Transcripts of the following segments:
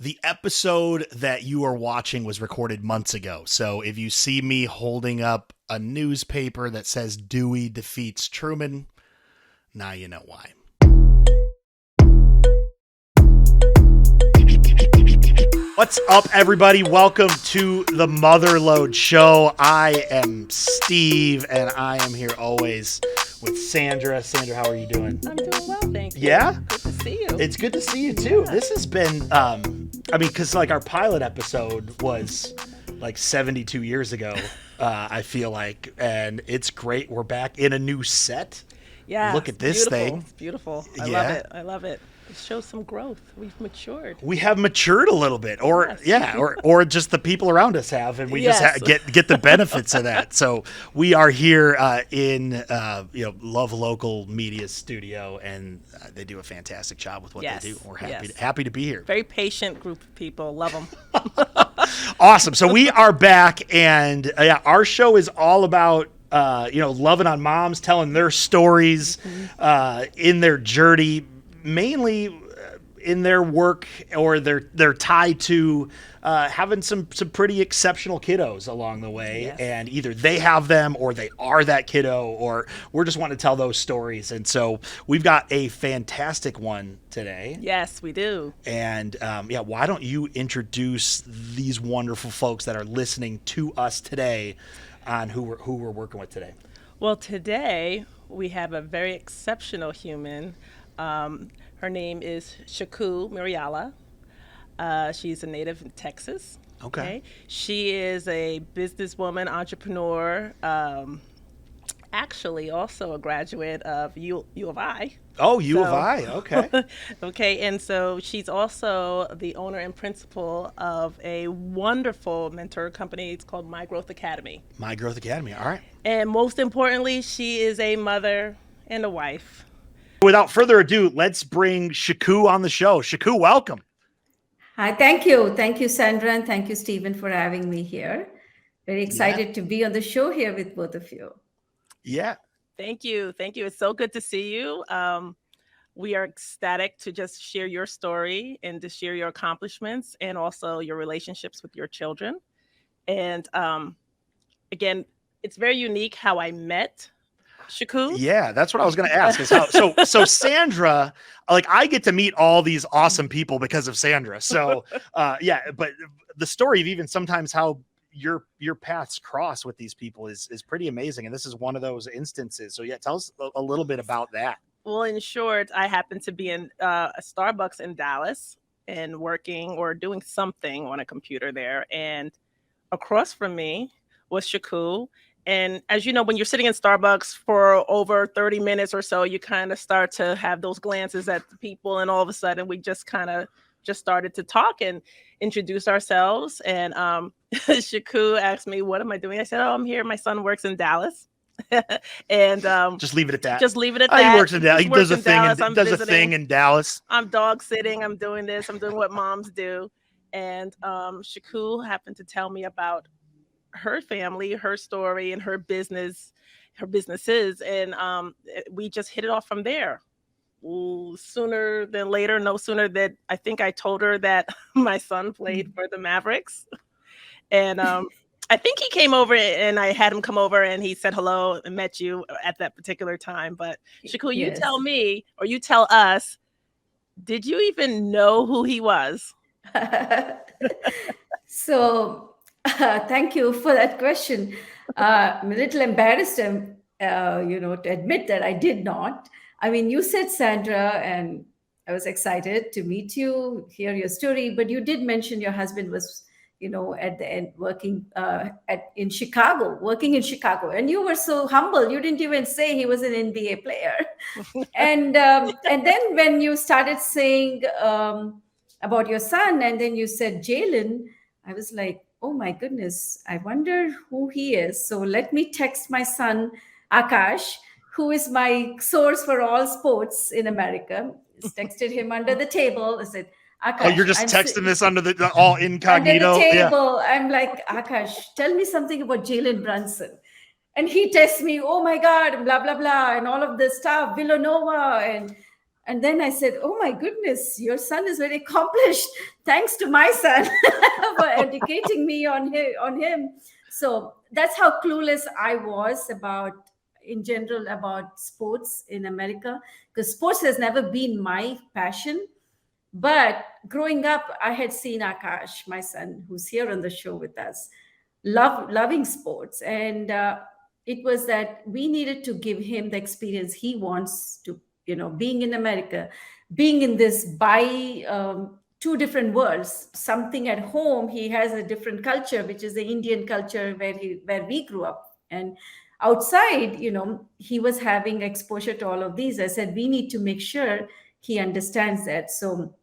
The episode that you are watching was recorded months ago. So if you see me holding up a newspaper that says Dewey defeats Truman, now you know why. What's up, everybody? Welcome to the Motherlode Show. I am Steve, and I am here always with Sandra. Sandra, how are you doing? I'm doing well, thank you. Yeah? Good to see you. It's good to see you, too. Yeah. This has been, because our pilot episode was like 72 years ago, I feel like, and it's great. We're back in a new set. Yeah. Look at this thing. It's beautiful. I love it. It shows some growth. We've matured. We have matured a little bit, or just the people around us have, and we just get the benefits of that. So we are here in Love Local Media Studio, and they do a fantastic job with what they do. We're happy to be here. Very patient group of people. Love them. Awesome. So we are back, and our show is all about loving on moms, telling their stories in their journey. Mainly in their work, or they're tied to having some pretty exceptional kiddos along the way, and either they have them or they are that kiddo, or we're just wanting to tell those stories. And so we've got a fantastic one today. Yes, we do. And why don't you introduce these wonderful folks that are listening to us today on who we're working with today? Well, today we have a very exceptional human. Her name is Shaku Miriyala. She's a native in Texas. Okay. She is a businesswoman, entrepreneur, actually also a graduate of U of I. Oh, U of I, okay. Okay, and so she's also the owner and principal of a wonderful mentor company. It's called My Growth Academy. My Growth Academy, all right. And most importantly, she is a mother and a wife. Without further ado, let's bring Shaku on the show. Shaku, welcome. Hi, thank you. Thank you, Sandra, and thank you, Stephen, for having me here. Very excited to be on the show here with both of you. Yeah. Thank you. It's so good to see you. We are ecstatic to just share your story and to share your accomplishments and also your relationships with your children. And again, it's very unique how I met Shaku? Yeah, that's what I was going to ask. Is how, so Sandra, I get to meet all these awesome people because of Sandra. So but the story of even sometimes how your paths cross with these people is pretty amazing, and this is one of those instances. So tell us a little bit about that. Well, in short, I happened to be in a Starbucks in Dallas and working or doing something on a computer there, and across from me was Shaku. And as you know, when you're sitting in Starbucks for over 30 minutes or so, you kind of start to have those glances at the people. And all of a sudden, we just started to talk and introduce ourselves. And Shaku asked me, what am I doing? I said, I'm here. My son works in Dallas. And just leave it at that. Just leave it at that. He works in Dallas. He does a thing in Dallas. I'm dog sitting. I'm doing this. I'm doing what moms do. And Shaku happened to tell me about her family, her story, and her businesses, and we just hit it off from there. Sooner than later, no sooner that I think I told her that my son played for the Mavericks, and I think he came over, and I had him come over, and he said hello and met you at that particular time. But Shaku, you tell me, or you tell us, did you even know who he was? So. Thank you for that question. I'm a little embarrassed, to admit that I did not. I mean, you said Sandra, and I was excited to meet you, hear your story. But you did mention your husband was, at the end working working in Chicago, and you were so humble. You didn't even say he was an NBA player. And then when you started saying about your son, and then you said Jalen, I was like, oh my goodness, I wonder who he is. So let me text my son, Akash, who is my source for all sports in America. Just texted him under the table. I said, Akash. Oh, you're just texting this under the all incognito? Under the table. Yeah. I'm like, Akash, tell me something about Jalen Brunson. And he texts me, oh my God, blah, blah, blah, and all of this stuff, Villanova. And then I said, oh my goodness, your son is very accomplished. Thanks to my son for educating me on him. So that's how clueless I was about, in general, about sports in America, because sports has never been my passion. But growing up, I had seen Akash, my son, who's here on the show with us, loving sports. And it was that we needed to give him the experience he wants to, being in America, being in this two different worlds. Something at home, he has a different culture, which is the Indian culture where we grew up. And outside, he was having exposure to all of these. I said, we need to make sure he understands that. So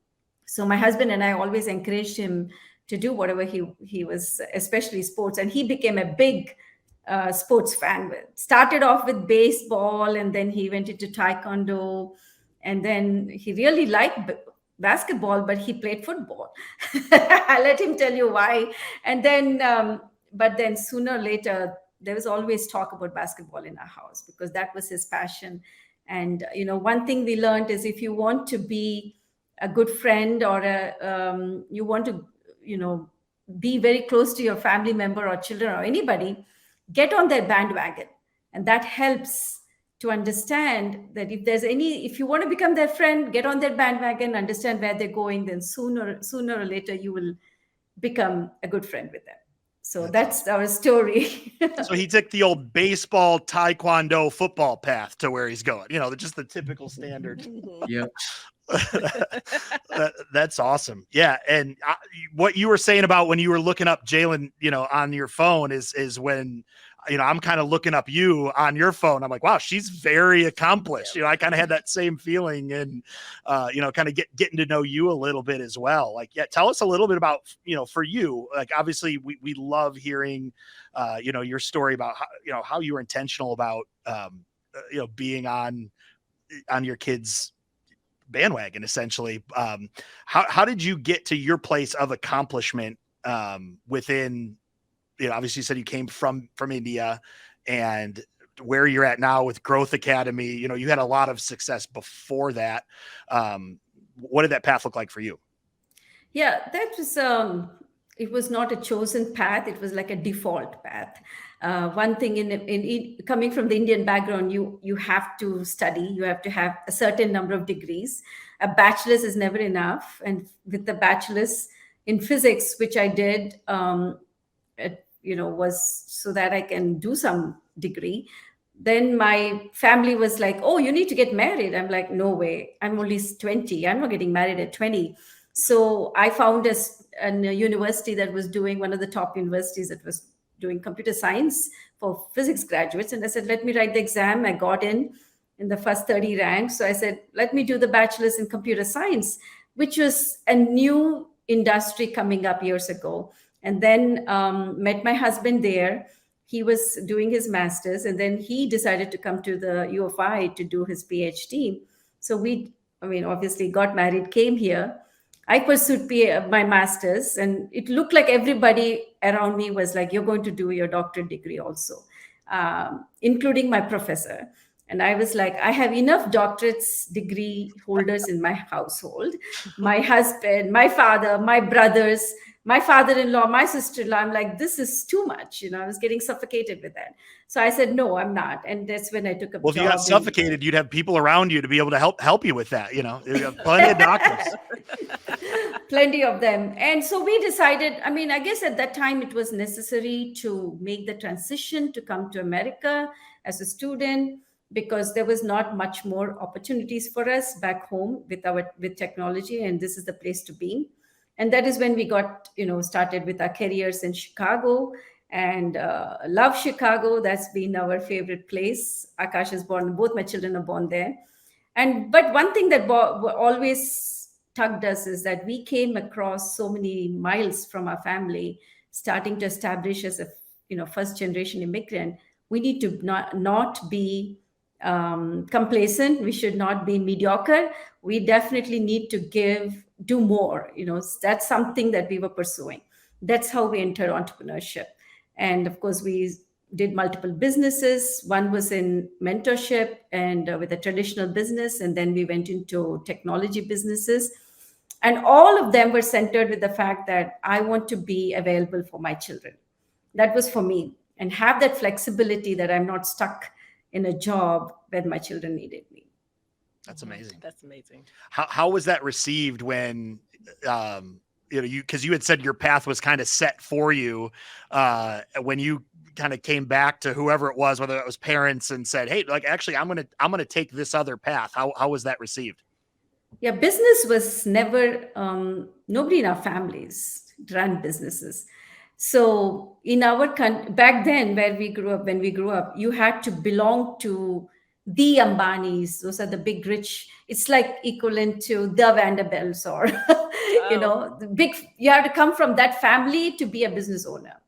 my husband and I always encouraged him to do whatever he was, especially sports. And he became a big sports fan. Started off with baseball, and then he went into taekwondo, and then he really liked basketball, but he played football. I'll let him tell you why. And then, but then sooner or later, there was always talk about basketball in our house because that was his passion. And one thing we learned is if you want to be a good friend, or you want to be very close to your family member or children or anybody, get on their bandwagon. And that helps to understand that if you want to become their friend, get on their bandwagon, understand where they're going, then sooner or later you will become a good friend with them. So that's our story. So he took the old baseball, taekwondo, football path to where he's going, just the typical standard. Yeah. That's awesome. Yeah. And what you were saying about when you were looking up Jalen, on your phone is when, I'm kind of looking up you on your phone. I'm like, wow, she's very accomplished. I kind of had that same feeling, and, kind of getting to know you a little bit as well. Like, yeah, tell us a little bit about, for you, like, obviously we love hearing, your story about how you were intentional about, being on your kids' bandwagon, essentially. How did you get to your place of accomplishment within, obviously you said you came from India, and where you're at now with Growth Academy, you had a lot of success before that. What did that path look like for you? Yeah, that was, it was not a chosen path. It was like a default path. One thing in coming from the Indian background, you have to study. You have to have a certain number of degrees. A bachelor's is never enough. And with the bachelor's in physics, which I did, was so that I can do some degree. Then my family was like, oh, you need to get married. I'm like, no way. I'm only 20. I'm not getting married at 20. So I found a university that was doing, one of the top universities that was doing computer science for physics graduates. And I said, let me write the exam. I got in the first 30 ranks. So I said, let me do the bachelor's in computer science, which was a new industry coming up years ago. And then met my husband there. He was doing his master's, and then he decided to come to the U of I to do his PhD. So obviously got married, came here. I pursued my master's, and it looked like everybody around me was like, you're going to do your doctorate degree also, including my professor. And I was like, I have enough doctorates degree holders in my household. My husband, my father, my brothers, my father-in-law, my sister-in-law. I'm like, this is too much. I was getting suffocated with that. So I said, no, I'm not. And that's when I took a job. Well, if you got suffocated, you'd have people around you to be able to help you with that. You have plenty of doctors. Plenty of them. And so we decided, I guess at that time it was necessary to make the transition to come to America as a student, because there was not much more opportunities for us back home with technology, and this is the place to be. And that is when we got started with our careers in Chicago, and love Chicago. That's been our favorite place. Akash is born, both my children are born there. But one thing that always tugged us is that we came across so many miles from our family, starting to establish as a first generation immigrant. We need to not be complacent. We should not be mediocre. We definitely need to do more. That's something that we were pursuing. That's how we entered entrepreneurship. And of course, we did multiple businesses. One was in mentorship and with a traditional business, and then we went into technology businesses. And all of them were centered with the fact that I want to be available for my children. That was for me, and have that flexibility that I'm not stuck in a job when my children needed me. That's amazing. That's amazing. How was that received when, because you had said your path was kind of set for you, when you kind of came back to whoever it was, whether it was parents, and said, "Hey, like, actually, I'm gonna take this other path." How was that received? Yeah, business was never, nobody in our families ran businesses. So in our back then, when we grew up, you had to belong to the Ambanis. Those are the big rich. It's like equivalent to the Vanderbilts, or the big. You have to come from that family to be a business owner.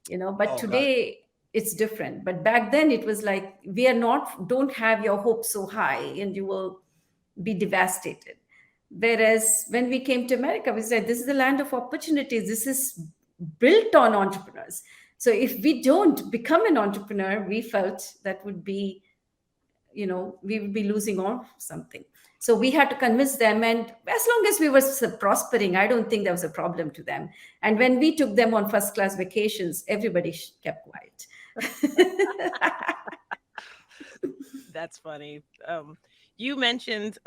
But today it's different. But back then it was like, don't have your hopes so high, and you will be devastated. Whereas when we came to America, we said, this is the land of opportunities. This is built on entrepreneurs. So if we don't become an entrepreneur, we felt that would be, we would be losing on something. So we had to convince them. And as long as we were prospering, I don't think there was a problem to them. And when we took them on first class vacations, everybody kept quiet. That's funny. You mentioned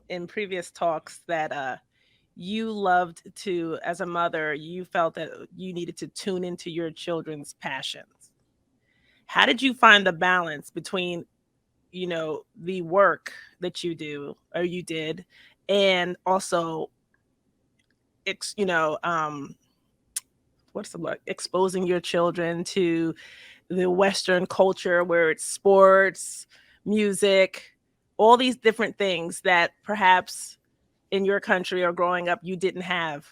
in previous talks that you loved to, as a mother, you felt that you needed to tune into your children's passions. How did you find the balance between, the work that you do or you did, and also, what's the word? Exposing your children to the Western culture, where it's sports, music, all these different things that perhaps in your country or growing up you didn't have.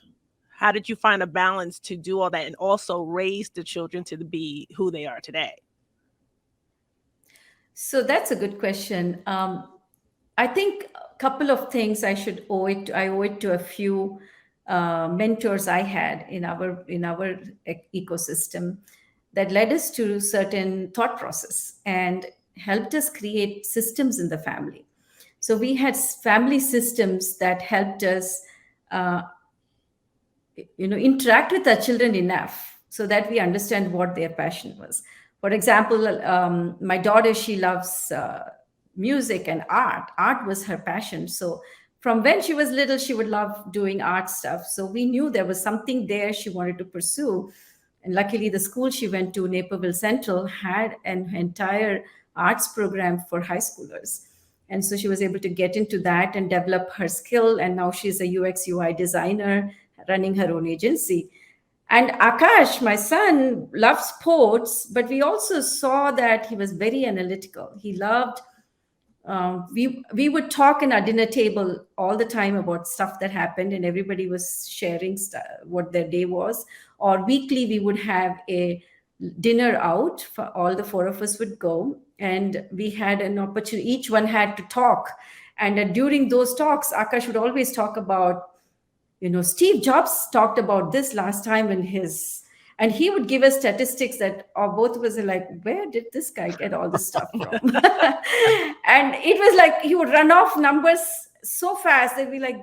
How did you find a balance to do all that and also raise the children to be who they are today? So that's a good question. I think a couple of things I owe it to a few mentors I had in our ecosystem that led us to certain thought process and helped us create systems in the family. So we had family systems that helped us, interact with our children enough so that we understand what their passion was. For example, my daughter, she loves music and art. Art was her passion. So from when she was little, she would love doing art stuff. So we knew there was something there she wanted to pursue. And luckily, the school she went to, Naperville Central, had an entire arts program for high schoolers. And so she was able to get into that and develop her skill. And now she's a UX UI designer running her own agency. And Akash, my son, loves sports, but we also saw that he was very analytical. He loved, we would talk in our dinner table all the time about stuff that happened, and everybody was sharing what their day was. Or weekly, we would have a dinner out, for all the four of us would go, and we had an opportunity. Each one had to talk. And during those talks, Akash would always talk about, Steve Jobs talked about this last time and he would give us statistics that both of us are like, where did this guy get all this stuff from? And it was like he would run off numbers so fast that we like,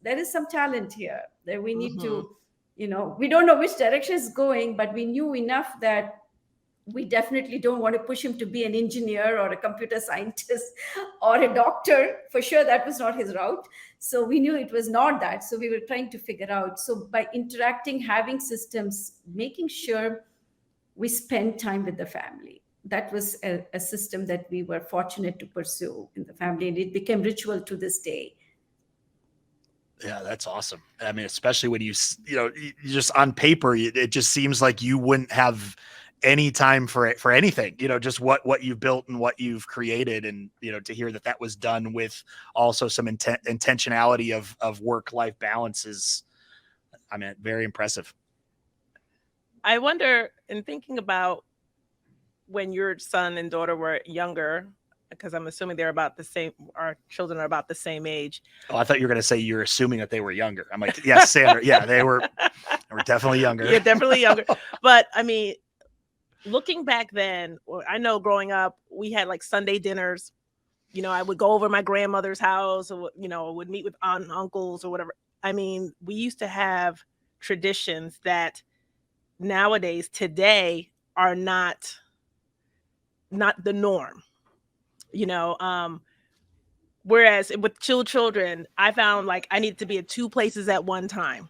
there is some talent here that we need to, we don't know which direction it's going, but we knew enough that we definitely don't want to push him to be an engineer or a computer scientist or a doctor. For sure, that was not his route. So we knew it was not that. So we were trying to figure out. So by interacting, having systems, making sure we spend time with the family. That was a system that we were fortunate to pursue in the family. And it became ritual to this day. Yeah, that's awesome. I mean, especially when you just on paper, it just seems like you wouldn't have any time for anything, just what you've built and what you've created. And, to hear that was done with also some intentionality of work-life balance is, very impressive. I wonder, in thinking about when your son and daughter were younger, because I'm assuming they're about the same, our children are about the same age. Oh, I thought you were going to say you're assuming that they were younger. I'm like, yes, Sandra. Yeah, they were definitely younger. Yeah, definitely younger. But looking back then, I know growing up, we had like Sunday dinners. I would go over to my grandmother's house, or would meet with aunt and uncles or whatever. I mean, we used to have traditions that nowadays, today, are not the norm. You know, Whereas with children, I found like I needed to be at two places at one time.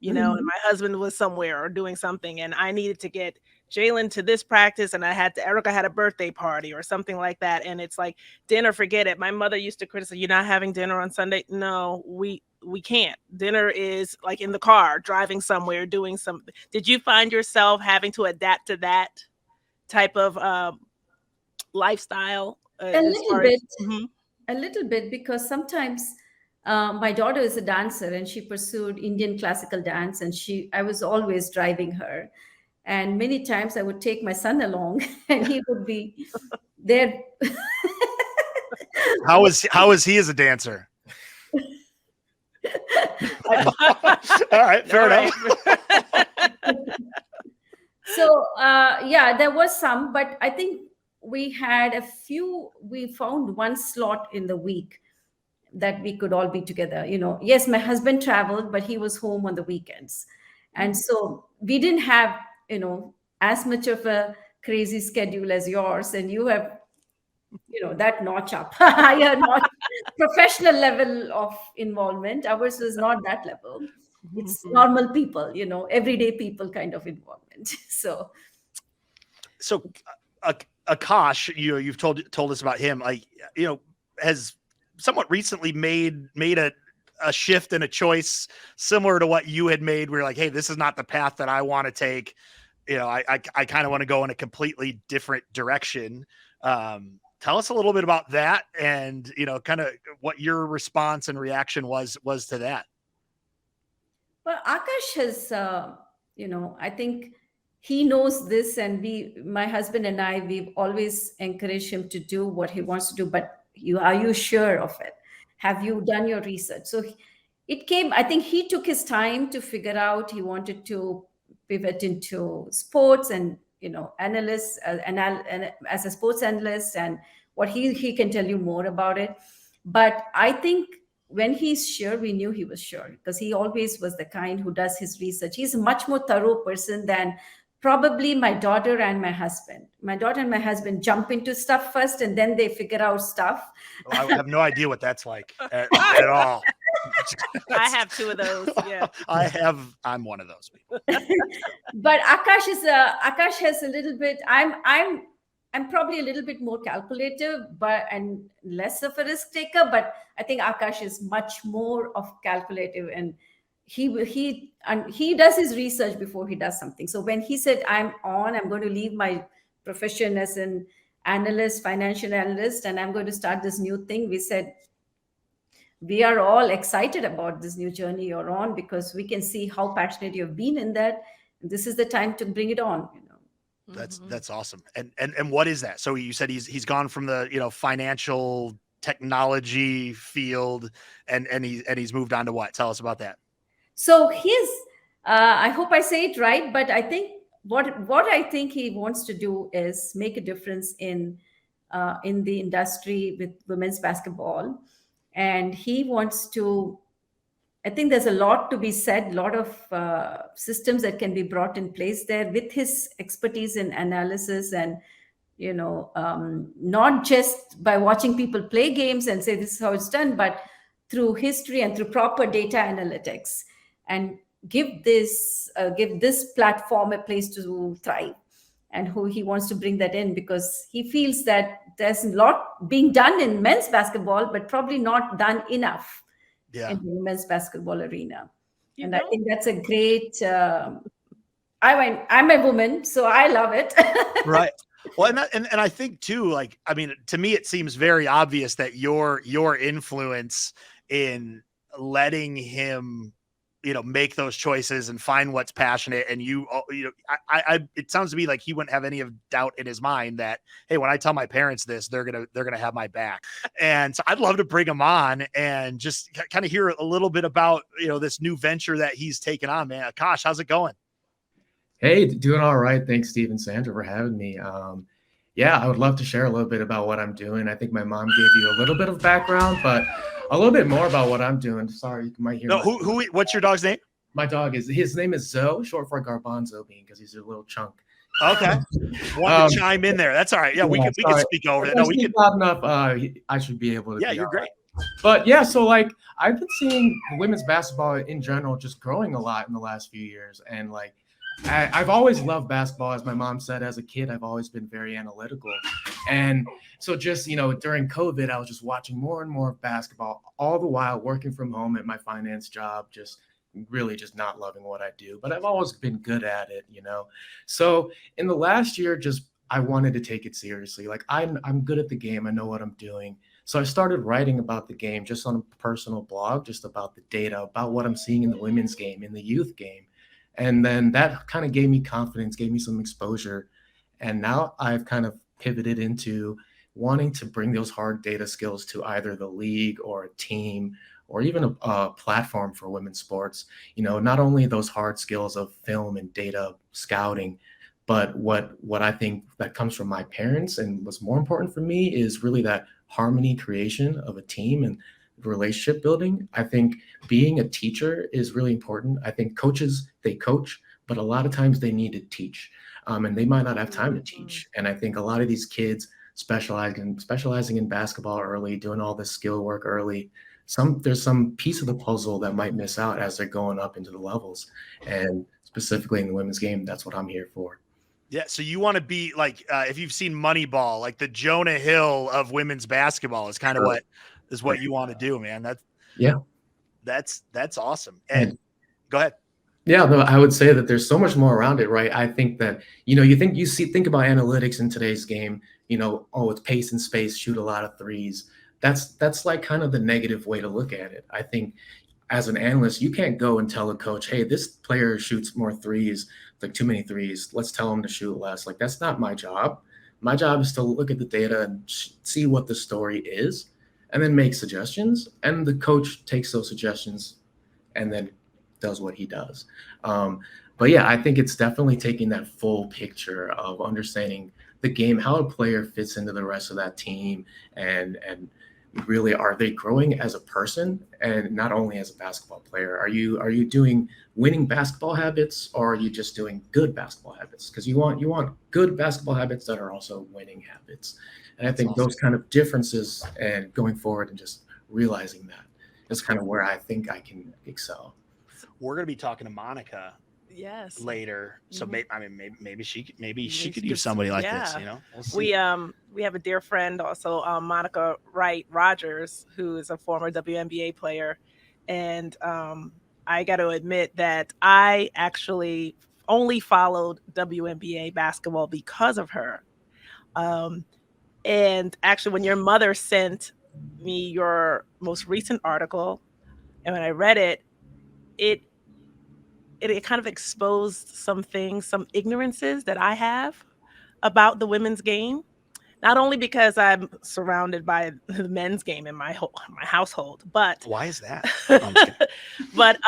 And Mhm. my husband was somewhere or doing something, and I needed to get Jalen to this practice, and Erica had a birthday party or something like that. And it's like, dinner, forget it. My mother used to criticize, "You're not having dinner on Sunday." No, we can't. Dinner is like in the car, driving somewhere, doing something. Did you find yourself having to adapt to that type of lifestyle A as little far as? bit, Mhm. a little bit, because sometimes my daughter is a dancer and she pursued Indian classical dance, and I was always driving her. And many times I would take my son along and he would be there. How is he as a dancer? All right, fair All right. enough. So yeah, there was some, but I think we found one slot in the week that we could all be together. Yes, my husband traveled, but he was home on the weekends. And so we didn't have, as much of a crazy schedule as yours. And you have, that notch up, higher notch, professional level of involvement. Ours was not that level. It's normal people, everyday people kind of involvement. So So, Akash, you've told us about him. Like, has somewhat recently made a shift and a choice similar to what you had made. Where you're like, hey, this is not the path that I want to take. I kind of want to go in a completely different direction. Tell us a little bit about that, and kind of what your response and reaction was to that. well, Akash has, I think he knows this, and my husband and I, we've always encouraged him to do what he wants to do. But are you sure of it? Have you done your research? So it came, I think he took his time to figure out he wanted to pivot into sports and, analyst, and as a sports analyst, and what he can tell you more about it. But I think when he's sure, we knew he was sure, because he always was the kind who does his research. He's a much more thorough person than probably my daughter and my husband. My daughter and my husband jump into stuff first, and then they figure out stuff. Well, I have no idea what that's like at all. I have two of those. Yeah. I'm one of those people. But Akash has a little bit. I'm probably a little bit more calculative, and less of a risk taker. But I think Akash is much more of calculative, and he does his research before he does something. So when he said, I'm going to leave my profession as an analyst, financial analyst, and I'm going to start this new thing, we said, we are all excited about this new journey you're on, because we can see how passionate you've been in that. This is the time to bring it on. That's awesome. And what is that? So you said he's gone from the financial technology field, and he's moved on to what? Tell us about that. So I hope I say it right, but I think what I think he wants to do is make a difference in the industry with women's basketball. And he wants to, I think there's a lot to be said, a lot of systems that can be brought in place there with his expertise in analysis, and not just by watching people play games and say this is how it's done, but through history and through proper data analytics, and give this platform a place to thrive. And who he wants to bring that in, because he feels that there's a lot being done in men's basketball, but probably not done enough in the women's basketball arena. I think that's a great. I'm a woman, so I love it. Right. Well, and I think too, like, I mean, to me, it seems very obvious that your influence in letting him, make those choices and find what's passionate. And it sounds to me like he wouldn't have any of doubt in his mind that, hey, when I tell my parents this, they're going to have my back. And so I'd love to bring him on and just kind of hear a little bit about, this new venture that he's taken on, man. Akash, how's it going? Hey, doing all right. Thanks, Steve and Sandra, for having me. Yeah, I would love to share a little bit about what I'm doing. I think my mom gave you a little bit of background, but a little bit more about what I'm doing. Sorry, you might hear No, what's your dog's name? my dog his name is Zoe, short for Garbanzo bean because he's a little chunk. Okay. Want to chime in there. That's all right. Yeah, we can speak over that. No, we can. Loud enough, I should be able to. Yeah, you're great. But yeah, so like I've been seeing women's basketball in general just growing a lot in the last few years. And like I've always loved basketball. As my mom said, as a kid, I've always been very analytical. And so just, during COVID, I was just watching more and more of basketball, all the while working from home at my finance job, just really just not loving what I do. But I've always been good at it. So in the last year, just I wanted to take it seriously. Like I'm good at the game. I know what I'm doing. So I started writing about the game just on a personal blog, just about the data, about what I'm seeing in the women's game, in the youth game. And then that kind of gave me confidence, gave me some exposure. And now I've kind of pivoted into wanting to bring those hard data skills to either the league or a team or even a platform for women's sports. Not only those hard skills of film and data scouting, but what I think that comes from my parents and what's more important for me is really that harmony creation of a team and relationship building. I think being a teacher is really important. I think coaches, they coach, but a lot of times they need to teach, and they might not have time to teach. And I think a lot of these kids specializing in basketball early, doing all this skill work early, there's some piece of the puzzle that might miss out as they're going up into the levels. And specifically in the women's game, that's what I'm here for. Yeah, so you want to be like, if you've seen Moneyball, like the Jonah Hill of women's basketball is kind of what you want to do, man. That's awesome. And go ahead. Yeah, though I would say that there's so much more around it, right? I think that, think about analytics in today's game, it's pace and space, shoot a lot of threes. That's like kind of the negative way to look at it. I think as an analyst, you can't go and tell a coach, hey, this player shoots more threes, like too many threes. Let's tell him to shoot less. Like, that's not my job. My job is to look at the data and see what the story is and then make suggestions. And the coach takes those suggestions and then does what he does. But yeah, I think it's definitely taking that full picture of understanding the game, how a player fits into the rest of that team, and really, are they growing as a person and not only as a basketball player? Are you doing winning basketball habits, or are you just doing good basketball habits? Because you want good basketball habits that are also winning habits. And I think those kind of differences and going forward and just realizing that is kind of where I think I can excel. We're going to be talking to Monica later. So maybe she could use somebody like this, We'll we have a dear friend also, Monica Wright Rogers, who is a former WNBA player. And I got to admit that I actually only followed WNBA basketball because of her. And actually, when your mother sent me your most recent article, and when I read it, it kind of exposed some things, some ignorances that I have about the women's game. Not only because I'm surrounded by the men's game in my household, but why is that? But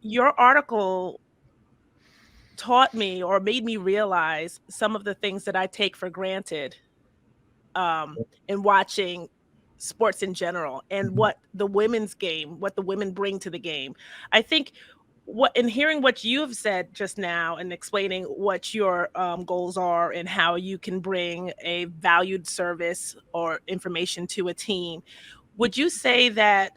your article taught me or made me realize some of the things that I take for granted in watching sports in general, and what the women's game, what the women bring to the game. I think in hearing what you have said just now and explaining what your goals are and how you can bring a valued service or information to a team, would you say that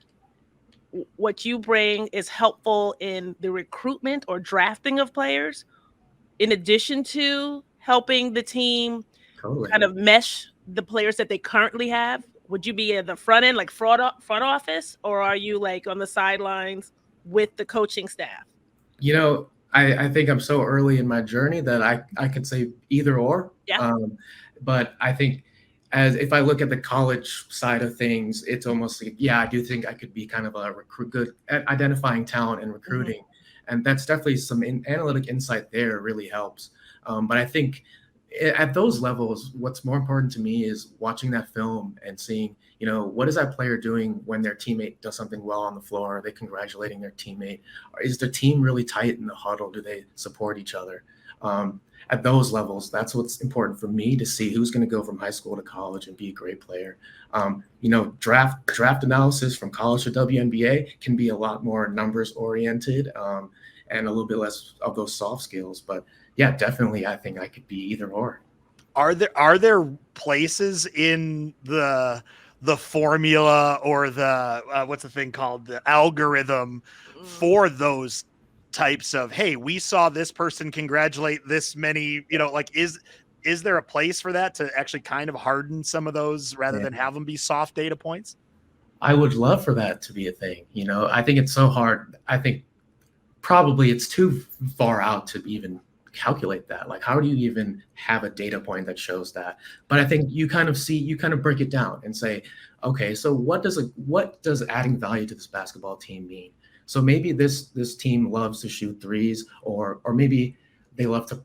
what you bring is helpful in the recruitment or drafting of players, in addition to helping the team kind of mesh the players that they currently have? Would you be at the front end, like front office, or are you like on the sidelines with the coaching staff? I think I'm so early in my journey that I could say either or. Yeah. But I think if I look at the college side of things, it's almost like, I do think I could be kind of a good at identifying talent and recruiting. And that's definitely some analytic insight there really helps. But I think at those levels, what's more important to me is watching that film and seeing, what is that player doing when their teammate does something well on the floor? Are they congratulating their teammate? Or is the team really tight in the huddle? Do they support each other? At those levels, that's what's important for me to see who's going to go from high school to college and be a great player. Draft analysis from college to WNBA can be a lot more numbers oriented and a little bit less of those soft skills. But yeah, definitely, I think I could be either or. Are there places in the formula or the what's the thing called, the algorithm for those types of, hey, we saw this person congratulate this many, like is there a place for that to actually kind of harden some of those rather than have them be soft data points? I would love for that to be a thing. I think it's so hard. I think probably it's too far out to even calculate that. Like, how do you even have a data point that shows that? But I think you kind of break it down and say, okay, so what does adding value to this basketball team mean? So maybe this team loves to shoot threes, or maybe they love to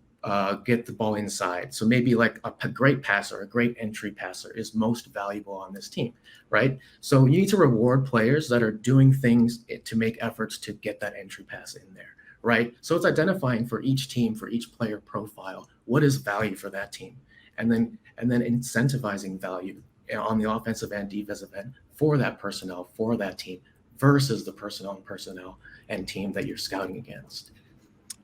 get the ball inside. So maybe like a great passer, a great entry passer is most valuable on this team, right? So you need to reward players that are doing things to make efforts to get that entry pass in there, right? So it's identifying for each team, for each player profile, what is value for that team, and then incentivizing value on the offensive and defensive end for that personnel, for that team, versus the personnel and team that you're scouting against.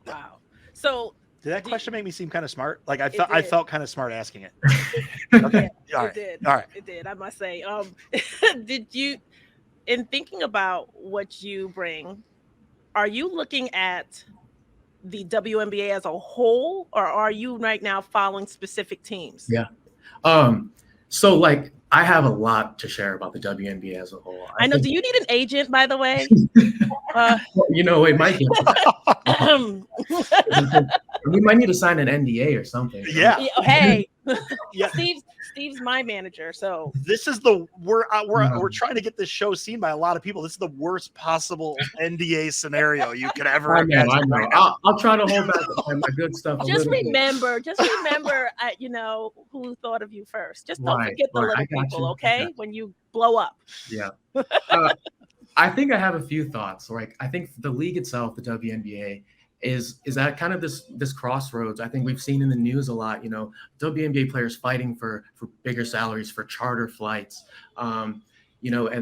Wow. So did that question make me seem kind of smart? Like I felt kind of smart asking it. Okay. All right. It did. All right. It did. I must say. Did you, in thinking about what you bring, are you looking at the WNBA as a whole, or are you right now following specific teams? Yeah. So like I have a lot to share about the WNBA as a whole. I know. Do you need an agent, by the way? It might be. We might need to sign an NDA or something. Yeah. Hey. Yeah. Steve's my manager, so this is we're trying to get this show seen by a lot of people. This is the worst possible NDA scenario you could ever imagine. I know. Right, I'll try to hold back my good stuff. Just remember, who thought of you first. Just don't forget the little people, okay? When you blow up. Yeah. I think I have a few thoughts. Like, I think the league itself, the WNBA, is at kind of this crossroads. I think we've seen in the news a lot, WNBA players fighting for bigger salaries, for charter flights, and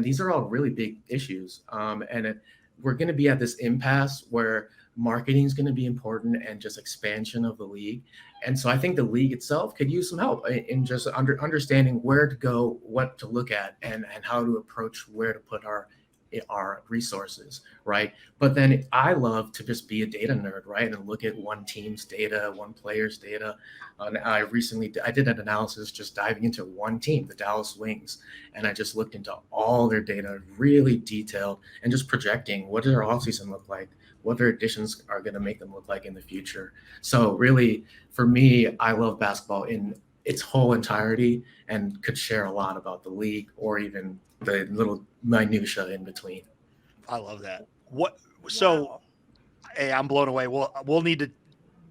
these are all really big issues. We're going to be at this impasse where marketing is going to be important and just expansion of the league. And so I think the league itself could use some help in just understanding where to go, what to look at, and how to approach where to put our resources, right? But then I love to just be a data nerd, right? And look at one team's data, one player's data. I did an analysis just diving into one team, the Dallas Wings, and I just looked into all their data, really detailed, and just projecting what does their offseason look like, what their additions are going to make them look like in the future. So really, for me, I love basketball in its whole entirety and could share a lot about the league or even the little minutia in between. I love that. So, hey, I'm blown away. We'll need to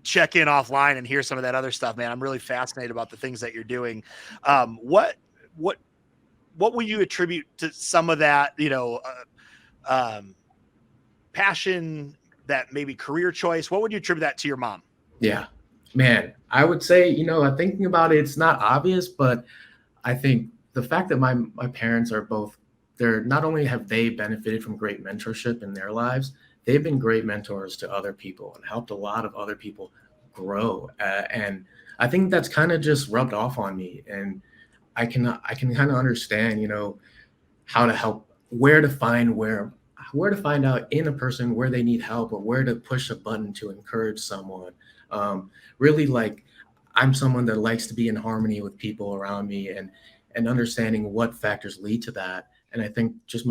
check in offline and hear some of that other stuff, man. I'm really fascinated about the things that you're doing. What will you attribute to some of that, passion, that maybe career choice? What would you attribute that to your mom? Yeah, man, I would say, thinking about it, it's not obvious, but I think the fact that my parents are both, not only have they benefited from great mentorship in their lives, they've been great mentors to other people and helped a lot of other people grow. And I think that's kind of just rubbed off on me. And I can kind of understand, how to help, where to find out in a person where they need help, or where to push a button to encourage someone. Really, like, I'm someone that likes to be in harmony with people around me and understanding what factors lead to that. And I think just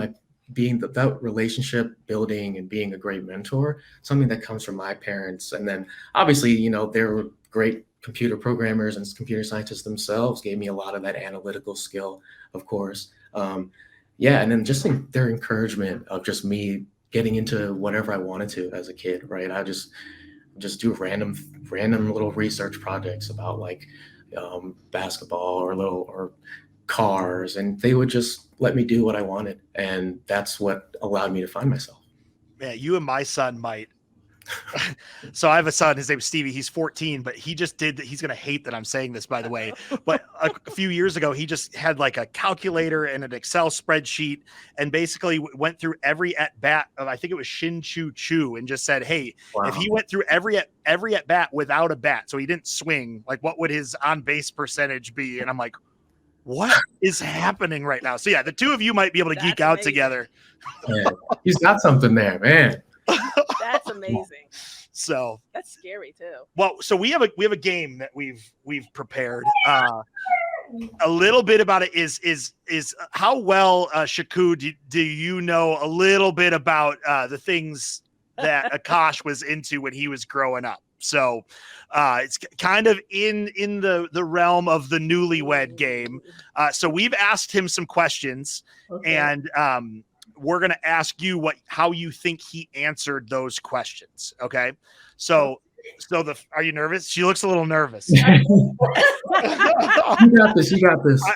being that relationship building and being a great mentor, something that comes from my parents. And then obviously, they were great computer programmers and computer scientists themselves, gave me a lot of that analytical skill, of course. And then just their encouragement of just me getting into whatever I wanted to as a kid, right? just do random little research projects about like basketball or cars, and they would just let me do what I wanted, and that's what allowed me to find myself. Man, you and my son might. So I have a son, his name's Stevie. He's 14, but he just did that. He's going to hate that I'm saying this, by the way, but a few years ago, he just had like a calculator and an Excel spreadsheet and basically went through every at bat of, I think it was Shin Chu Chu, and just said, hey, if he went through every at bat without a bat, so he didn't swing, like what would his on base percentage be? And I'm like, what is happening right now? So yeah, the two of you might be able to geek out together. Yeah, he's got something there, man. That's amazing. So that's scary too. Well, so we have a game that we've prepared. A little bit about it is how well, Shaku, do you know a little bit about the things that Akash was into when he was growing up? So it's kind of in the realm of the newlywed game. So we've asked him some questions, and we're going to ask you how you think he answered those questions. Okay. So are you nervous? She looks a little nervous. You got this. You got this.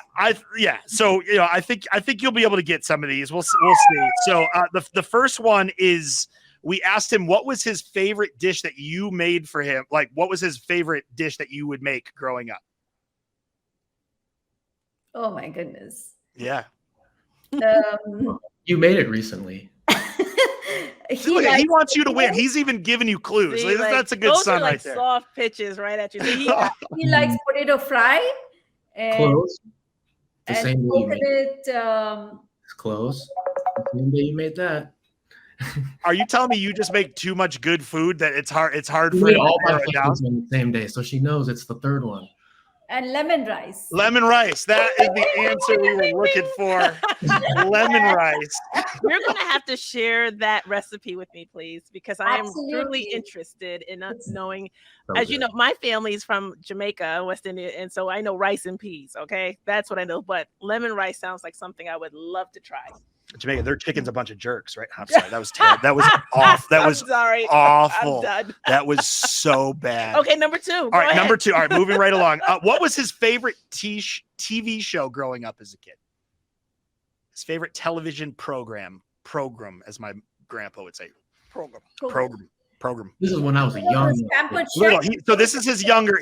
Yeah. So, I think you'll be able to get some of these. We'll see. So the first one is, we asked him, what was his favorite dish that you made for him? Like, what was his favorite dish that you would make growing up? Oh my goodness. Yeah. You made it recently. He wants you to win. He's even giving you clues. See, that's a good son right there. Soft pitches right at you. He likes potato fry. And, close. The and same day you made it. It's close. The same day you made that. Are you telling me you just make too much good food that it's hard for you you all to narrow it down? On the same day, so she knows it's the third one. And lemon rice. Lemon rice. That is the answer we were looking for. Lemon rice. You're going to have to share that recipe with me, please, because I am truly interested in knowing. As you know, my family is from Jamaica, West India, and so I know rice and peas. Okay, that's what I know. But lemon rice sounds like something I would love to try. Jamaica, their chicken's a bunch of jerks, right? I'm sorry, that was terrible. That was off. That was awful. I'm done. That was so bad. Okay, number two. All right, number two. All right, moving right along. What was his favorite TV show growing up as a kid? His favorite television program, as my grandpa would say. Program. This is when I was a young. So this is his younger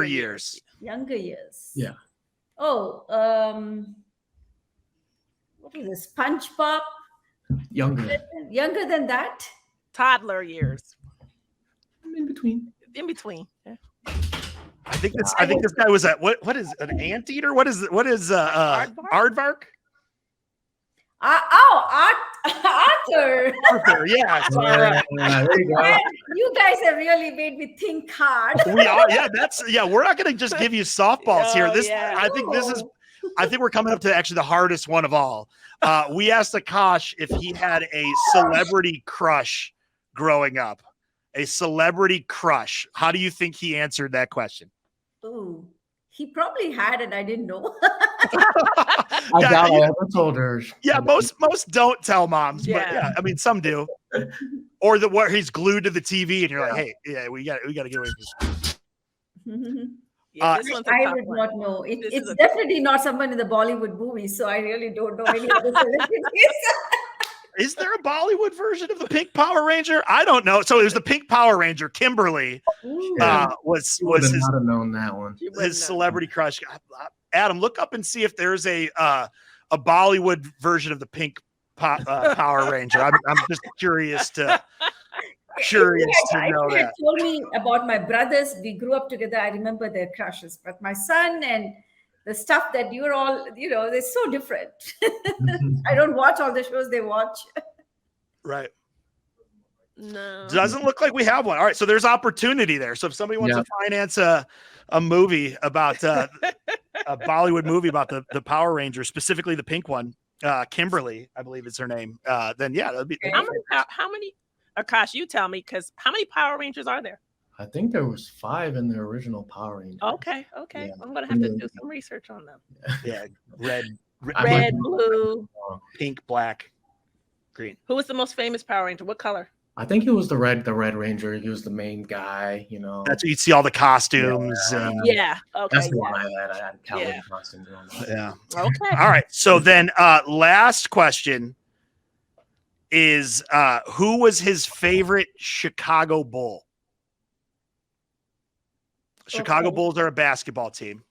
years. Younger years. Yeah. Oh, what is this? SpongeBob? Younger than that? Toddler years. In between. Yeah. I think this guy was what is an anteater? What is aardvark? Arthur. Arthur, yeah. There you go. You guys have really made me think hard. We are, yeah. We're not going to just give you softballs here. I think we're coming up to actually the hardest one of all. We asked Akash if he had a celebrity crush growing up. A celebrity crush. How do you think he answered that question? Ooh, he probably had it. I didn't know. I doubt I ever told her. Yeah, most don't tell moms, but yeah, I mean some do. Or where he's glued to the TV and you're like, hey, yeah, we got to get away from this. I would not know. It's definitely not someone in the Bollywood movie, so I really don't know any other celebrities. Is there a Bollywood version of the Pink Power Ranger? I don't know. So it was the Pink Power Ranger. Kimberly was his, not have known that one. His celebrity crush. Adam, look up and see if there's a Bollywood version of the Pink Power Ranger. I'm just curious to know that. Told me about my brothers. We grew up together. I remember their crushes, but my son and the stuff that you're all, they're so different. I don't watch all the shows they watch. Right. No. Doesn't look like we have one. All right. So there's opportunity there. So if somebody wants to finance a movie about a Bollywood movie about the Power Rangers, specifically the pink one, Kimberly, I believe is her name, then that'd be. How many, Akash, you tell me, because how many Power Rangers are there? I think there was 5 in the original Power Rangers. Okay. Yeah. I'm gonna have to do some research on them. Yeah, red, blue, pink, black, green. Who was the most famous Power Ranger? What color? I think he was the Red Ranger. He was the main guy, you know. That's you'd see all the costumes. Yeah. Okay. That's the Yeah. one I had. I had cowboy Yeah. costumes on. Yeah. Okay. All right. So then last question is who was his favorite Chicago Bull? Chicago Okay. Bulls are a basketball team.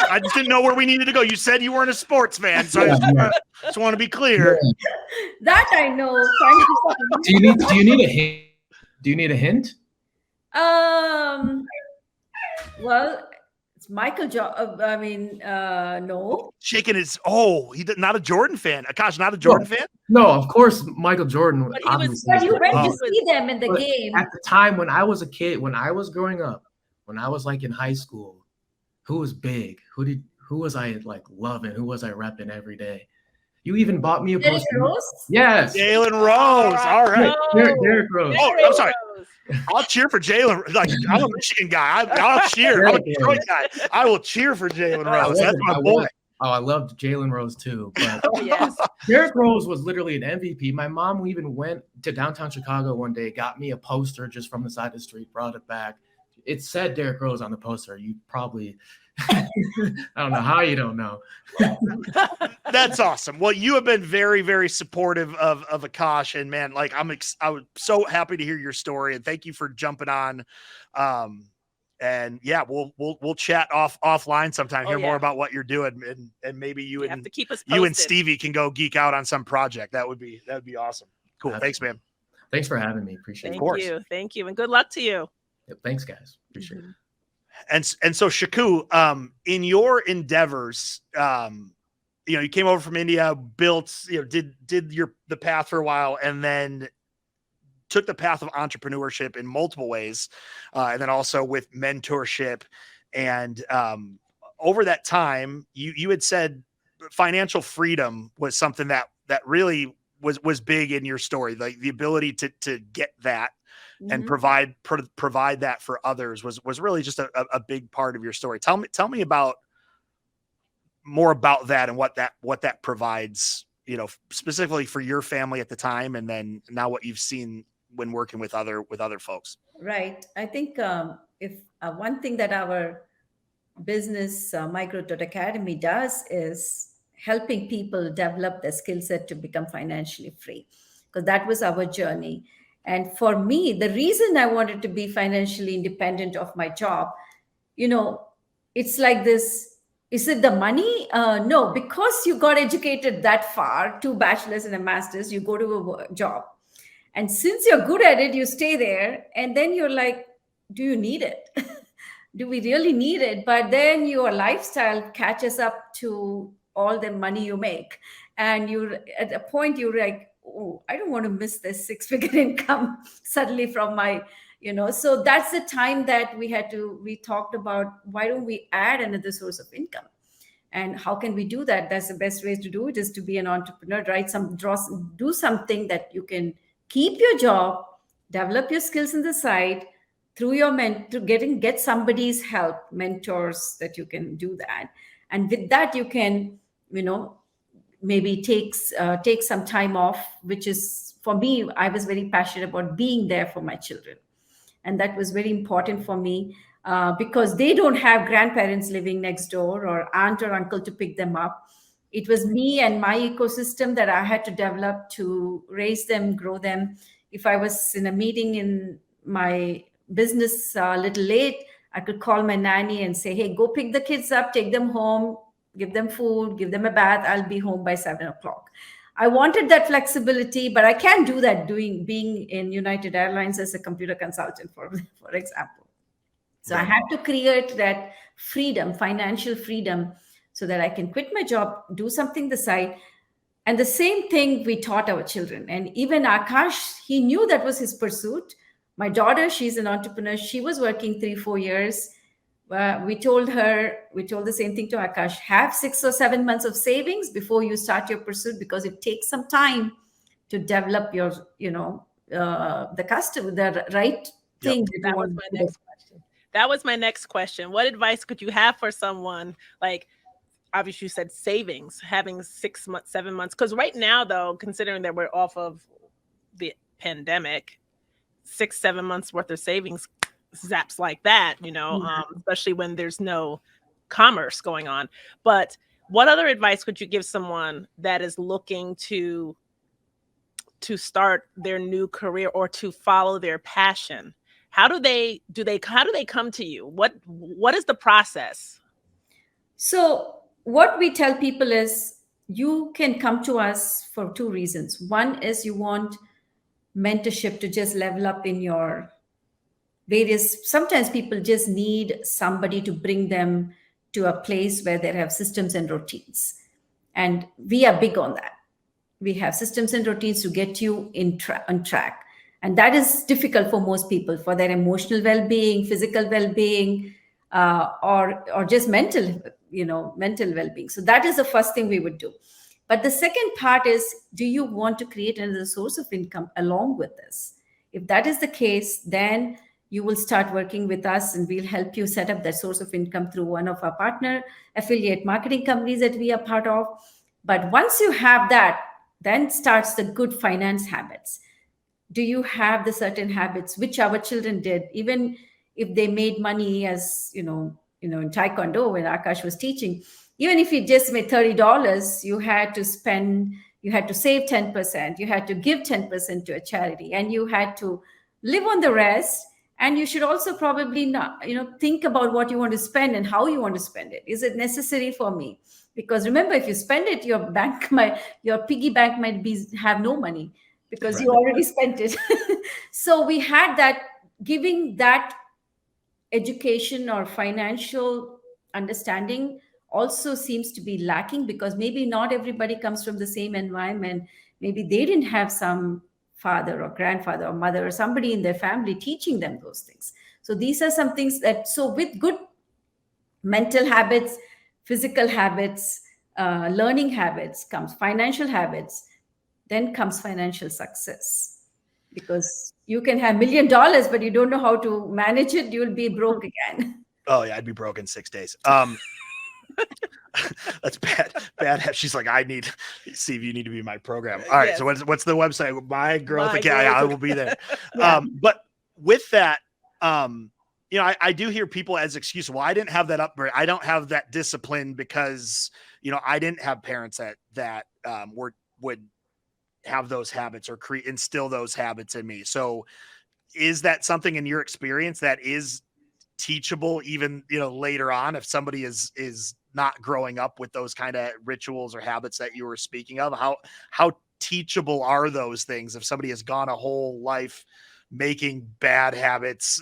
I just didn't know where we needed to go. You said you weren't a sports fan, so I just want to be clear. That I know. Thank you. Do you need a hint? Do you need a hint? Well, it's Michael no. Shaking his not a Jordan fan. Akash, not a Jordan fan? No, of course Michael Jordan. But he was- obviously. But you went Oh. to see them in the But game. at the time when I was a kid, when I was growing up, when I was like in high school, who was big? Who was I like loving? Who was I repping every day? You even bought me a Derrick poster. Rose? Yes. Jalen Rose. All right. Derrick Rose. Oh, I'm sorry. I'll cheer for Jalen. Like I'm a Michigan guy. I'll cheer. I'm a Detroit guy. I will cheer for Jalen Rose. That's my boy. Oh, I loved Jalen Rose too. But Oh, yes. Derrick Rose was literally an MVP. My mom even went to downtown Chicago one day, got me a poster just from the side of the street, brought it back. It said Derrick Rose on the poster. You probably, I don't know how you don't know. That's awesome. Well, you have been very, very supportive of Akash, and man, like I was so happy to hear your story, and thank you for jumping on. And yeah, we'll chat offline sometime. Hear more about what you're doing, and maybe you have and to keep us posted. you and Stevie can go geek out on some project. That would be awesome. Cool. Absolutely. Thanks, man. Thanks for having me. Appreciate it. Of course. Thank you, and good luck to you. Yeah, thanks, guys. Appreciate it. And so Shaku, in your endeavors, you came over from India, built, did the path for a while, and then took the path of entrepreneurship in multiple ways, and then also with mentorship. And over that time, you had said financial freedom was something that really was big in your story, like the ability to get that and provide that for others was really just a big part of your story. Tell me about more about that and what that provides, specifically for your family at the time, and then now what you've seen when working with other folks. Right. I think if one thing that our business Microtod Academy does is helping people develop their skill set to become financially free, because that was our journey. And for me, the reason I wanted to be financially independent of my job, it's like this. Is it the money? No, because you got educated that far, 2 bachelors and a master's, you go to a job. And since you're good at it, you stay there. And then you're like, do you need it? Do we really need it? But then your lifestyle catches up to all the money you make. And you're at a point you're like, oh, I don't want to miss this 6-figure income suddenly from my, so that's the time that we talked about, why don't we add another source of income? And how can we do that? That's the best way to do it, is to be an entrepreneur, do something that you can keep your job, develop your skills on the side through your get somebody's help, mentors that you can do that. And with that, you can, maybe take some time off, which is, for me, I was very passionate about being there for my children. And that was very important for me because they don't have grandparents living next door or aunt or uncle to pick them up. It was me and my ecosystem that I had to develop to raise them, grow them. If I was in a meeting in my business a little late, I could call my nanny and say, hey, go pick the kids up, take them home, give them food, give them a bath. I'll be home by 7 o'clock. I wanted that flexibility, but I can't do that being in United Airlines as a computer consultant, for example. So I had to create that freedom, financial freedom, so that I can quit my job, do something the side. And the same thing we taught our children. And even Akash, he knew that was his pursuit. My daughter, she's an entrepreneur. She was working 3-4 years. We told the same thing to Akash, have 6 or 7 months of savings before you start your pursuit, because it takes some time to develop your, the customer, the right thing. That was my next question. That was my next question. What advice could you have for someone, like, obviously you said savings, having 6 months, 7 months? Because right now, though, considering that we're off of the pandemic, 6-7 months worth of savings zaps like that, especially when there's no commerce going on. But what other advice could you give someone that is looking to start their new career or to follow their passion? How do they come to you? What is the process? So what we tell people is you can come to us for two reasons. One is you want mentorship to just level up in your various, sometimes people just need somebody to bring them to a place where they have systems and routines. And we are big on that. We have systems and routines to get you on track. And that is difficult for most people, for their emotional well-being, physical well-being, or just mental well-being. So that is the first thing we would do. But the second part is, do you want to create another source of income along with this? If that is the case, then you will start working with us and we'll help you set up that source of income through one of our partner affiliate marketing companies that we are part of. But once you have that, then starts the good finance habits. Do you have the certain habits which our children did, even if they made money as, in Taekwondo when Akash was teaching, even if you just made $30, you had to save 10%, you had to give 10% to a charity, and you had to live on the rest. And you should also probably not, think about what you want to spend and how you want to spend it. Is it necessary for me? Because remember, if you spend it, your piggy bank might have no money because you already spent it. So we had that, giving that education or financial understanding also seems to be lacking, because maybe not everybody comes from the same environment. Maybe they didn't have some father or grandfather or mother or somebody in their family teaching them those things. So these are some things so with good mental habits, physical habits, learning habits comes financial habits, then comes financial success. Because you can have $1 million, but you don't know how to manage it, you'll be broke again. Oh yeah, I'd be broke in 6 days. That's bad. She's like, Steve, you need to be in my program. All right. Yes. So what's the website? My Growth Academy. I will be there. Yeah. But with that, I do hear people as excuse. Well, I didn't have that upbringing. I don't have that discipline because, I didn't have parents that would have those habits or instill those habits in me. So is that something in your experience that is teachable even, later on, if somebody is not growing up with those kind of rituals or habits that you were speaking of? How teachable are those things if somebody has gone a whole life making bad habits,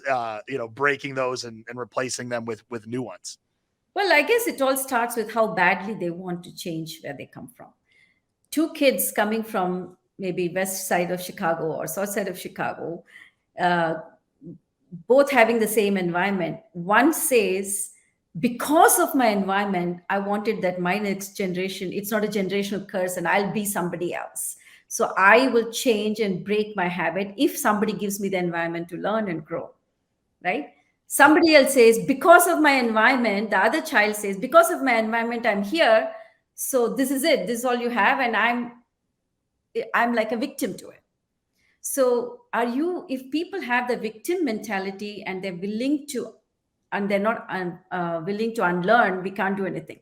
breaking those and replacing them with new ones? Well, I guess it all starts with how badly they want to change where they come from. Two kids coming from maybe west side of Chicago or south side of Chicago, both having the same environment. One says, because of my environment, I wanted that my next generation, it's not a generational curse and I'll be somebody else. So I will change and break my habit if somebody gives me the environment to learn and grow, right? Somebody else says, because of my environment, the other child says, because of my environment, I'm here. So this is it. This is all you have. And I'm like a victim to it. So if people have the victim mentality and they're willing to, and they're not willing to unlearn, we can't do anything.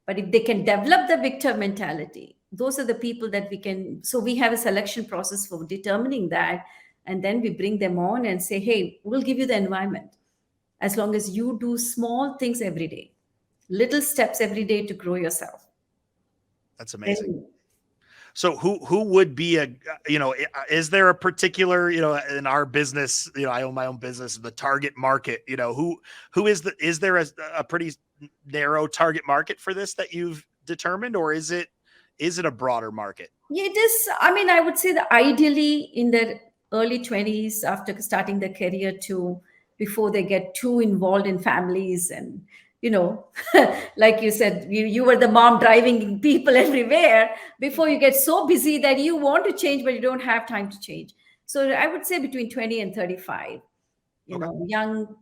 But if they can develop the victim mentality, those are the people that we can. So we have a selection process for determining that. And then we bring them on and say, hey, we'll give you the environment. As long as you do small things every day, little steps every day to grow yourself. That's amazing. So who would be is there a particular, in our business, I own my own business, the target market, who is there a pretty narrow target market for this that you've determined, or is it a broader market? Yeah, it is. I mean, I would say that ideally in their early 20s, after starting their career, to before they get too involved in families and, like you said, you were the mom driving people everywhere, before you get so busy that you want to change, but you don't have time to change. So I would say between 20 and 35, young,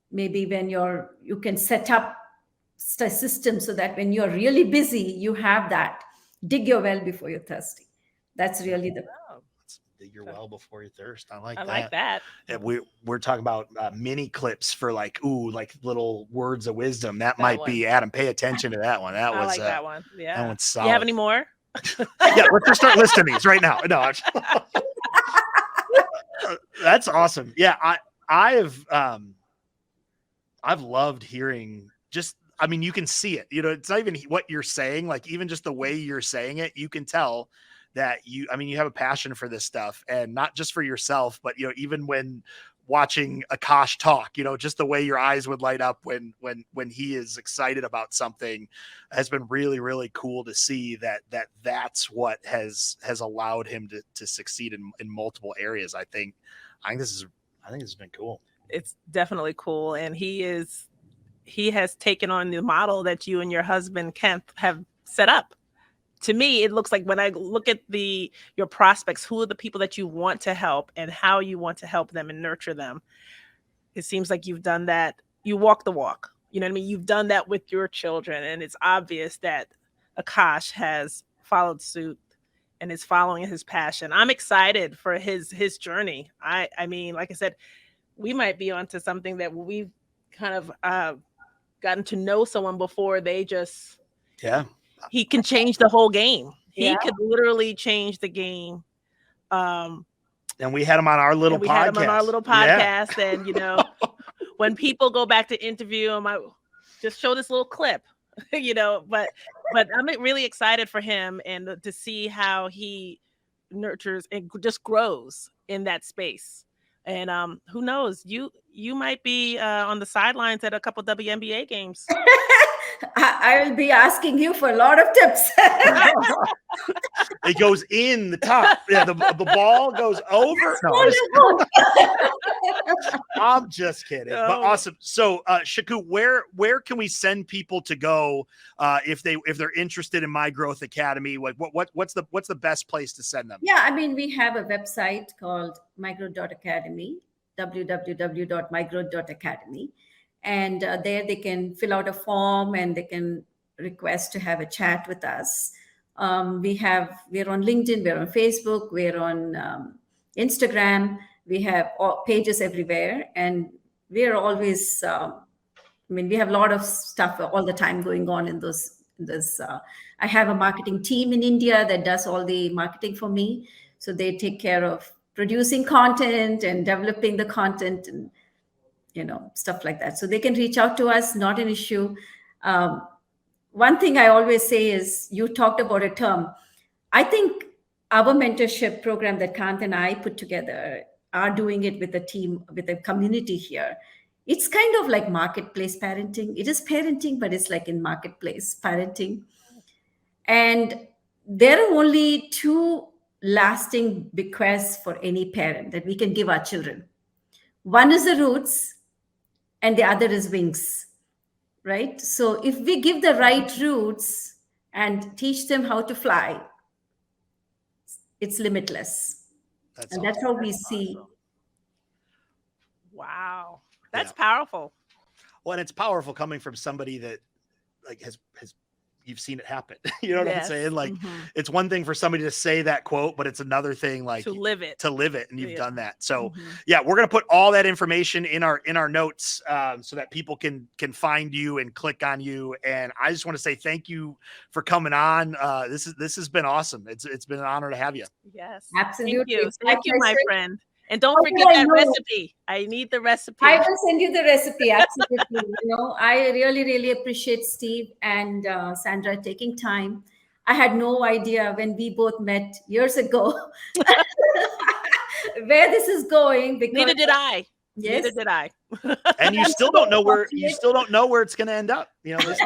maybe when you can set up a system so that when you're really busy, you have that. Dig your well before you're thirsty. That's really You're well before your thirst. I like I that. like that. And we're talking about mini clips for like little words of wisdom. That might one. be Adam. Pay attention to that one. That I was like that one. Yeah. that one's solid. You have any more? Yeah, let's just start listing these right now. No, that's awesome. Yeah, I've loved hearing I mean, you can see it, it's not even what you're saying, like even just the way you're saying it, you can tell that you have a passion for this stuff, and not just for yourself, but even when watching Akash talk, just the way your eyes would light up when he is excited about something has been really, really cool to see that's what has allowed him to succeed in multiple areas. I think this has been cool. It's definitely cool. And he has taken on the model that you and your husband Kent have set up. To me, it looks like when I look at your prospects, who are the people that you want to help and how you want to help them and nurture them. It seems like you've done that. You walk the walk. You know what I mean? You've done that with your children. And it's obvious that Akash has followed suit and is following his passion. I'm excited for his journey. I mean, like I said, we might be onto something that we've kind of gotten to know someone before they just he can change the whole game. He could literally change the game. And we had him on our little podcast. And when people go back to interview him, I just show this little clip. But I'm really excited for him and to see how he nurtures and just grows in that space. And who knows, you might be on the sidelines at a couple WNBA games. I will be asking you for a lot of tips. It goes in the top. Yeah, the ball goes over. No, I'm just kidding. But awesome. So, Shaku, where can we send people to go if they're interested in My Growth Academy? Like, what's the best place to send them? Yeah, I mean, we have a website called mygrowth.academy, www.mygrowth.academy. And there they can fill out a form and they can request to have a chat with us. We're on LinkedIn, we're on Facebook, we're on Instagram. We have pages everywhere, and we're always. We have a lot of stuff all the time going on in those. I have a marketing team in India that does all the marketing for me, so they take care of producing content and developing the content and stuff like that. So they can reach out to us, not an issue. One thing I always say is, you talked about a term. I think our mentorship program that Kant and I put together are doing it with a team, with a community here. It's kind of like marketplace parenting. It is parenting, but it's like in marketplace parenting. And there are only two lasting bequests for any parent that we can give our children. One is the roots, and the other is wings, right? So if we give the right roots and teach them how to fly, it's limitless. That's how we see. Wow. That's powerful. Well, and it's powerful coming from somebody that has you've seen it happen. You know what I'm saying? Like, it's one thing for somebody to say that quote, but it's another thing to live it. And you've done that. So we're going to put all that information in our notes so that people can find you and click on you. And I just want to say thank you for coming on. This has been awesome. It's been an honor to have you. Yes. Absolutely. Thank you, my friend. And don't forget that recipe. I need the recipe. I will send you the recipe. Absolutely. I really, really appreciate Steve and Sandra taking time. I had no idea when we both met years ago where this is going. Because neither did I. Yes. Neither did I. And you still don't know where it's going to end up. This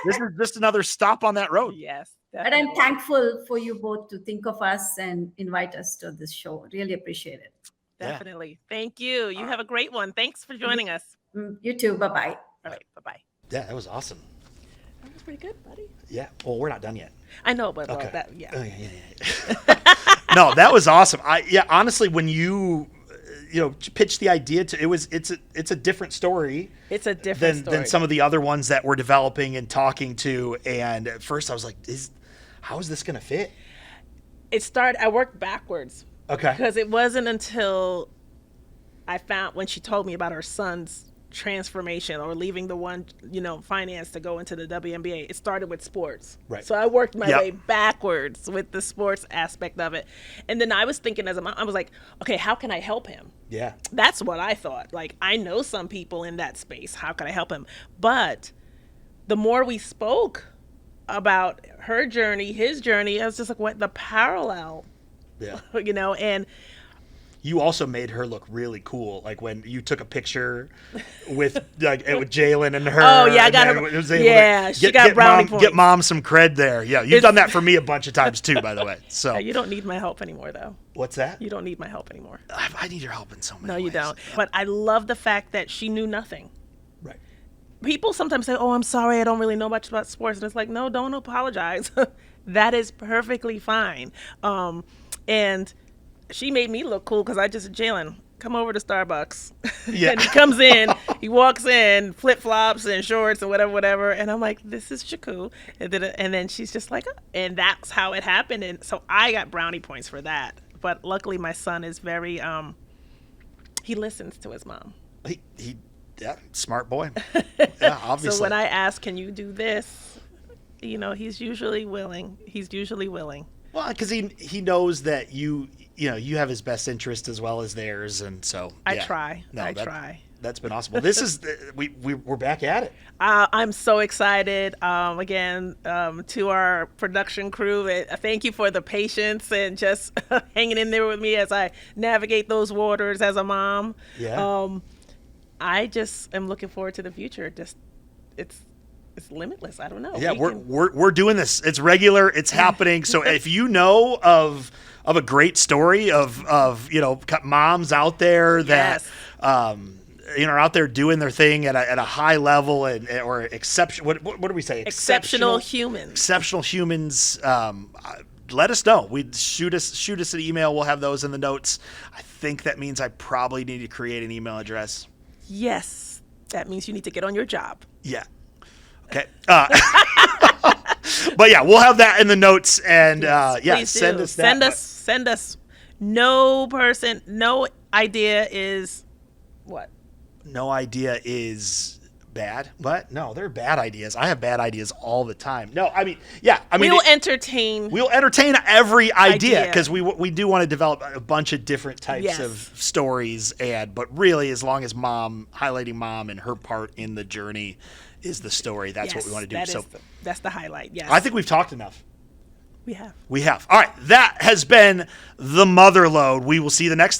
is just another stop on that road. Yes. Definitely. But I'm thankful for you both to think of us and invite us to this show. Really appreciate it. Definitely. Thank you. You have a great one. Thanks for joining us. You too. Bye-bye. All right. Bye-bye. Yeah, that was awesome. That was pretty good, buddy. Yeah. Well, we're not done yet. I know, but okay. Yeah. No, that was awesome. Honestly, when you pitched the idea it's a different story. It's a different story than some of the other ones that we're developing and talking to. And at first I was like, how is this going to fit? I worked backwards. Okay. Because it wasn't until I found when she told me about her son's transformation or leaving the one, finance to go into the WNBA. It started with sports. Right. So I worked my Yep. way backwards with the sports aspect of it. And then I was thinking as a mom, I was like, okay, how can I help him? Yeah. That's what I thought. Like, I know some people in that space. How can I help him? But the more we spoke about her journey, his journey, I was just like, what the parallel, Yeah. and You also made her look really cool, like when you took a picture with with Jalen and her. Oh, yeah, I got and her- then was able yeah, to she got brownie Get points. mom some cred there. Yeah, you've It's- done that for me a bunch of times too, by the way. So you don't need my help anymore, though. what's that? You don't need my help anymore. I need your help in so many No, ways. you don't. But I love the fact that she knew nothing. Right. People sometimes say, "Oh, I'm sorry, I don't really know much about sports," and it's like, no, don't apologize. That is perfectly fine. And she made me look cool because I just, Jalen, come over to Starbucks. Yeah. And he comes in, he walks in, flip flops and shorts and whatever. And I'm like, this is Shaku. And then she's just like, and that's how it happened. And so I got brownie points for that. But luckily, my son is very, he listens to his mom. Yeah, smart boy. Yeah, obviously. So when I ask, can you do this? He's usually willing. Well, because he knows that you have his best interest as well as theirs, and so I yeah. try. No, I try. That's been awesome. Well, this is we're back at it. I'm so excited. Again, to our production crew, thank you for the patience and just hanging in there with me as I navigate those waters as a mom. Yeah. I just am looking forward to the future. Just it's limitless. I don't know. Yeah, we're doing this. It's regular. It's happening. So if you know of a great story of moms out there that Yes. are out there doing their thing at a high level or exception. What do we say? Exceptional humans. Exceptional humans. Let us know. Shoot us an email. We'll have those in the notes. I think that means I probably need to create an email address. Yes, that means you need to get on your job. Yeah. Okay. But yeah, we'll have that in the notes, and Please send do. us that. Send us. No idea is what? No idea is bad. What? No, they're bad ideas. I have bad ideas all the time. No, We'll entertain. We'll entertain every idea Idea. because we do want to develop a bunch of different types Yes. of stories, but really, as long as highlighting mom and her part in the journey is the story, that's what we want to do. That's the highlight. Yes, I think we've talked enough. we have. We have. All right, that has been the Motherlode. We will see you the next